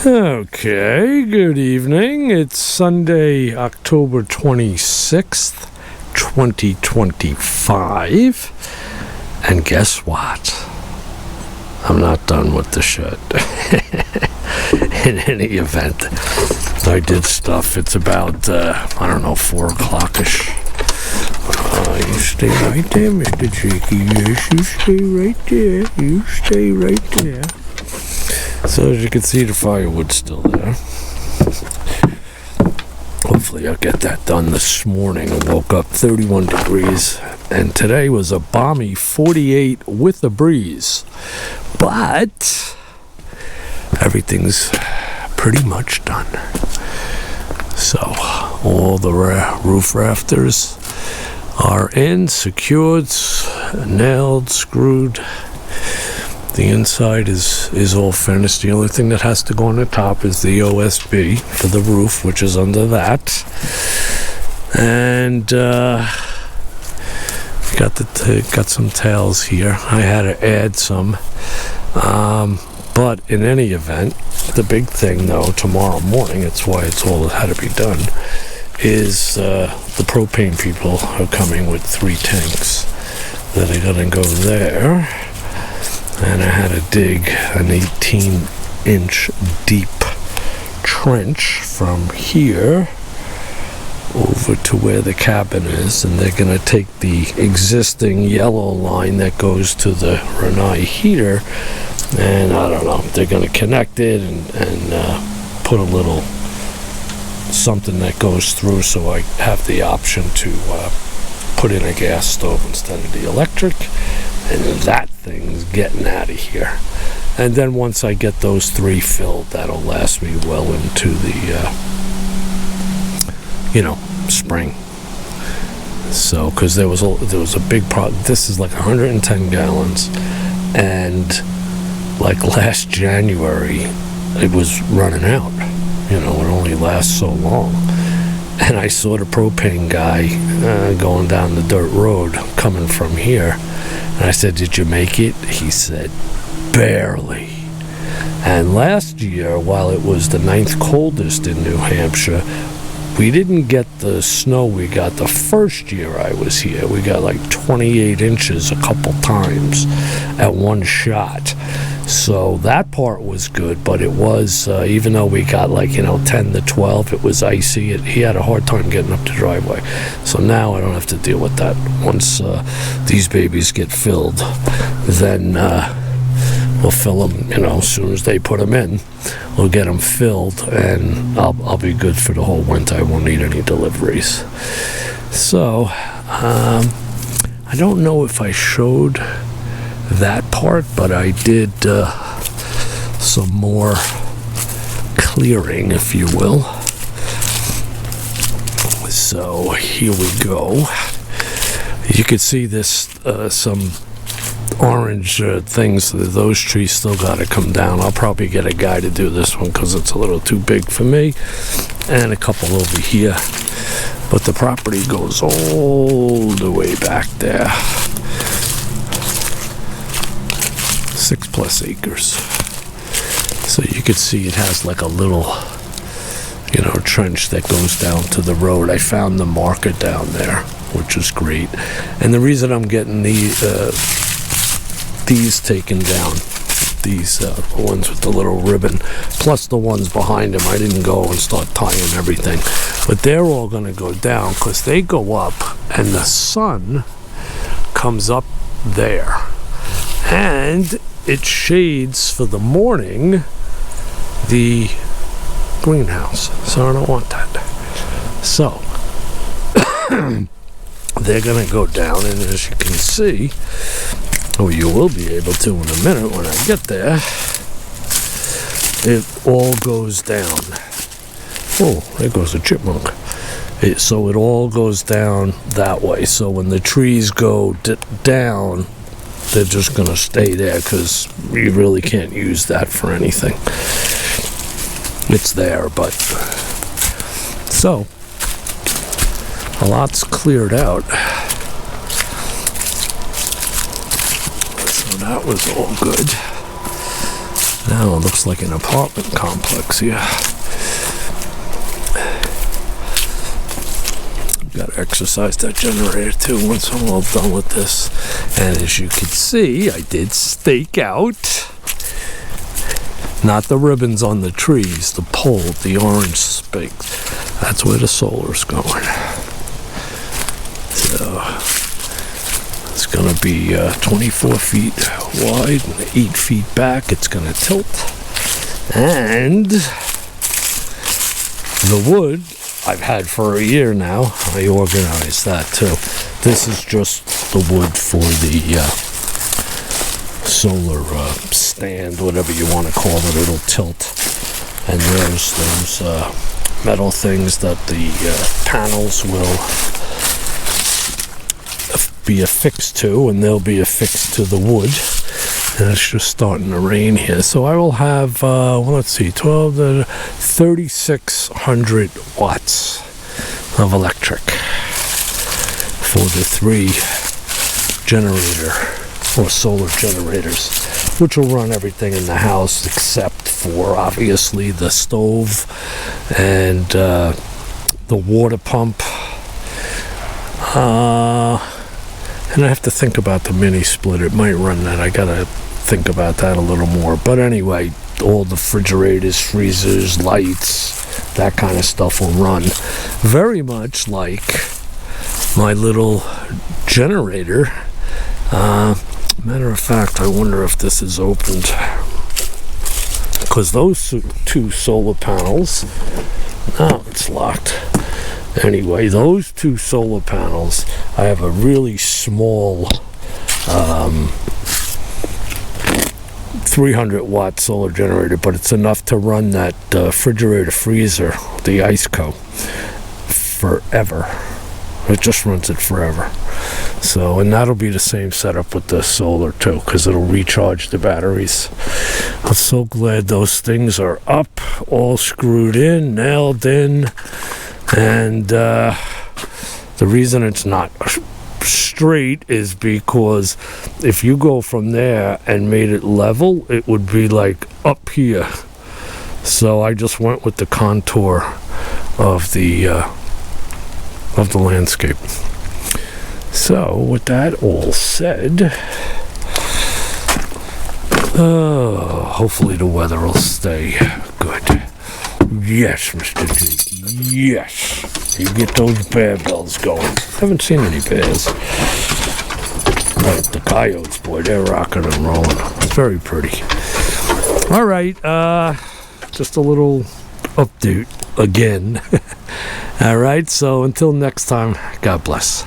Okay, good evening. It's Sunday, October 26th, 2025. And guess what? I'm not done with the shit. In any event, I did stuff. It's about, 4 o'clock-ish. You stay right there, Mr. Jakey. Yes, you stay right there. You stay right there. So as you can see, the firewood's still there. Hopefully I'll get that done this morning. I woke up 31 degrees, and today was a balmy 48 with a breeze. But everything's pretty much done. So all the roof rafters are in, secured, nailed, screwed. The inside is all finished. The only thing that has to go on the top is the OSB for the roof, which is under that. And got some tails here. I had to add some. But in any event, the big thing though, tomorrow morning, it's why it's all that had to be done, is the propane people are coming with 3 tanks that are going to go there. And I had to dig an 18-inch deep trench from here over to where the cabin is, and they're going to take the existing yellow line that goes to the Renai heater, and I don't know, they're going to connect it and put a little something that goes through so I have the option to put in a gas stove instead of the electric. And that thing's getting out of here. And then once I get those 3 filled, that'll last me well into the, spring. So, because there was a big problem. This is like 110 gallons. And like last January, it was running out. It only lasts so long. And I saw the propane guy going down the dirt road coming from here. And I said, "Did you make it?" He said, "Barely." And last year, while it was the 9th coldest in New Hampshire, we didn't get the snow we got the first year I was here. We got like 28 inches a couple times at one shot. So that part was good, but it was, even though we got 10 to 12, it was icy. He had a hard time getting up the driveway. So now I don't have to deal with that. Once these babies get filled, then we'll fill them, as soon as they put them in. We'll get them filled, and I'll be good for the whole winter. I won't need any deliveries. So, I don't know if I showed that part, but I did some more clearing, if you will. So here we go. You can see this some orange things. Those trees still got to come down. I'll probably get a guy to do this one because it's a little too big for me, and a couple over here. But the property goes all the way back there. 6+ acres. So you can see it has like a little, trench that goes down to the road. I found the marker down there, which is great. And the reason I'm getting these taken down, these ones with the little ribbon, plus the ones behind them, I didn't go and start tying everything. But they're all going to go down because they go up and the sun comes up there. And it shades for the morning the greenhouse, so I don't want that. So they're gonna go down, and as you can see, you will be able to in a minute when I get there, it all goes down. Oh, there goes a chipmunk. So it all goes down that way. So when the trees go down, they're just going to stay there because you really can't use that for anything. It's there, but... So, a lot's cleared out. So that was all good. Now it looks like an apartment complex here. Got to exercise that generator too once I'm all done with this. And as you can see, I did stake out. Not the ribbons on the trees, the pole, the orange stakes. That's where the solar's going. So it's going to be 24 feet wide and 8 feet back. It's going to tilt. And the wood I've had for a year now. I organized that too. This is just the wood for the solar stand, whatever you want to call it. It'll tilt. And there's those metal things that the panels will be affixed to, and they'll be affixed to the wood. And it's just starting to rain here. So I will have, let's see, 12 to 3,600 watts of electric for the 3 generator or solar generators, which will run everything in the house except for obviously the stove and the water pump. And I have to think about the mini split. It might run that. I gotta think about that a little more. But anyway, all the refrigerators, freezers, lights, that kind of stuff will run very much like my little generator. Matter of fact, I wonder if this is opened, because those 2 solar panels, no, it's locked. Anyway, those 2 solar panels, I have a really small 300 watt solar generator, but it's enough to run that refrigerator freezer, the ice co, forever. It just runs it forever. So, and that'll be the same setup with the solar too, because it'll recharge the batteries. I'm so glad those things are up, all screwed in, nailed in. And the reason it's not straight is because if you go from there and made it level, it would be like up here. So I just went with the contour of the landscape. So with that all said, hopefully the weather will stay good. Yes, Mr. D. Yes. You get those bear bells going. Haven't seen any bears. But the coyotes, boy, they're rocking and rolling. It's very pretty. All right. Just a little update again. All right. So until next time, God bless.